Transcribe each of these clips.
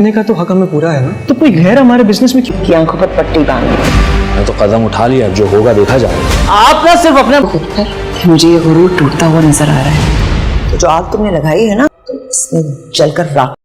करने का तो हक हमें पूरा है ना, तो कोई गैर हमारे बिजनेस में की आंखों पर पट्टी बांध मैं तो कदम उठा लिया, जो होगा देखा जाएगा। आप ना सिर्फ अपने खुद पर कि मुझे ये गुरूर टूटता हुआ नजर आ रहा है। तो जो आग तुमने लगाई है ना, इसमें जलकर राख।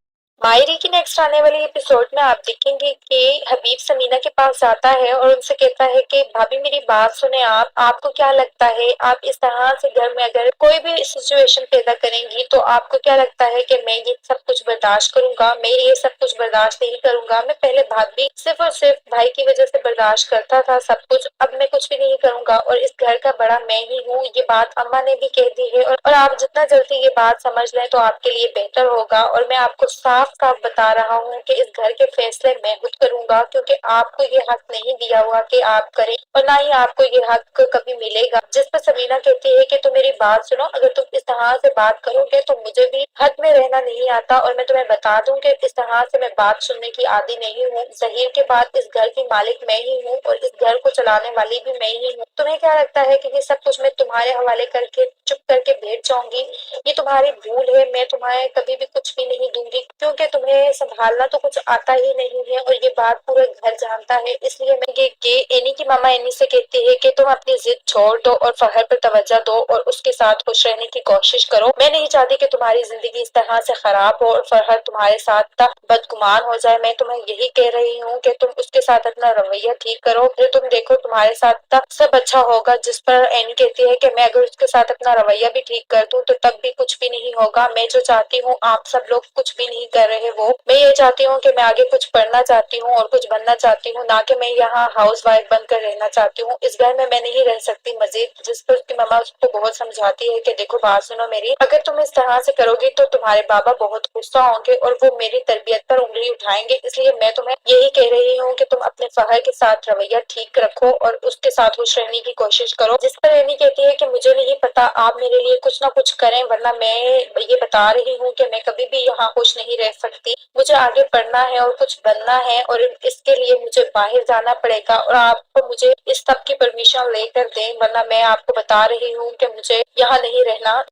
मायरी की नेक्स्ट आने वाली एपिसोड में आप देखेंगे कि हबीब समीना के पास जाता है और उनसे कहता है कि भाभी मेरी बात सुने, आपको क्या लगता है आप इस तरह से घर में अगर कोई भी सिचुएशन पैदा करेंगी तो आपको क्या लगता है कि मैं ये सब कुछ बर्दाश्त करूंगा? मैं ये सब कुछ बर्दाश्त नहीं करूंगा। मैं पहले भाभी सिर्फ और सिर्फ भाई की वजह से बर्दाश्त करता था सब कुछ, अब मैं कुछ भी नहीं करूंगा और इस घर का बड़ा मैं ही हूँ। ये बात अम्मा ने भी कह दी है और आप जितना जल्दी ये बात समझ लें तो आपके लिए बेहतर होगा। और मैं आपको साफ साफ बता रहा हूँ कि इस घर के फैसले मैं खुद करूंगा, क्योंकि आपको ये हक नहीं दिया हुआ कि आप करें और ना ही आपको ये हक कभी मिलेगा। जिस पर समीना कहती है कि तुम मेरी बात सुनो, अगर तुम इस तरह से बात करोगे तो मुझे भी हद में रहना नहीं आता और मैं तुम्हें बता दूं कि इस तरह से मैं बात सुनने की आदी नहीं हूँ। जहीर के बाद इस घर की मालिक मैं ही हूँ और इस घर को चलाने वाली भी मैं ही हूँ। तुम्हें क्या लगता है कि ये सब कुछ मैं तुम्हारे हवाले करके चुप करके बैठ जाऊंगी? ये तुम्हारी भूल है, मैं तुम्हें कभी भी कुछ भी नहीं दूंगी, क्योंकि तुम्हें संभालना तो कुछ आता ही नहीं है और ये बात पूरा घर जानता है। इसलिए मैं कि एनी की मामा एनी से कहती है कि तुम अपनी जिद छोड़ दो और फहर पर तवज्जो दो और उसके साथ खुश रहने की कोशिश करो। मैं नहीं चाहती कि तुम्हारी जिंदगी इस तरह से खराब हो और फहर तुम्हारे साथ बदगुमान हो जाए। मैं तुम्हें यही कह रही हूँ कि तुम उसके साथ अपना रवैया ठीक करो, फिर तुम देखो तुम्हारे साथ सब अच्छा होगा। जिस पर एनी कहती है कि मैं अगर उसके साथ अपना रवैया भी ठीक कर दूं तो तब भी कुछ भी नहीं होगा। मैं जो चाहती हूँ आप सब लोग कुछ भी नहीं कर रहे हो। मैं ये चाहती हूँ कि मैं आगे कुछ पढ़ना चाहती हूँ और कुछ बनना चाहती हूँ, ना कि मैं यहाँ हाउस वाइफ बनकर रहना चाहती हूँ। इस घर में मैं नहीं रह सकती मजीद। जिस पर उसकी मामा उसको बहुत समझाती है कि देखो बात सुनो मेरी, अगर तुम इस तरह से करोगी तो तुम्हारे बाबा बहुत गुस्सा होंगे और वो मेरी तरबियत पर उंगली उठाएंगे। इसलिए मैं तुम्हें यही कह रही हूँ कि तुम अपने फहर के साथ रवैया ठीक रखो और उसके साथ खुश रहने की कोशिश करो। जिस पर एनी कहती है कि मुझे नहीं पता, आप मेरे लिए कुछ ना कुछ करें, वरना मैं ये बता रही हूँ कि मैं कभी भी यहाँ खुश नहीं रह सकती। मुझे आगे पढ़ना है और कुछ बनना है और इसके लिए मुझे बाहर जाना पड़ेगा और आपको मुझे इस सब की परमिशन लेकर दें, वरना मैं आपको बता रही हूँ कि मुझे यहाँ नहीं रहना।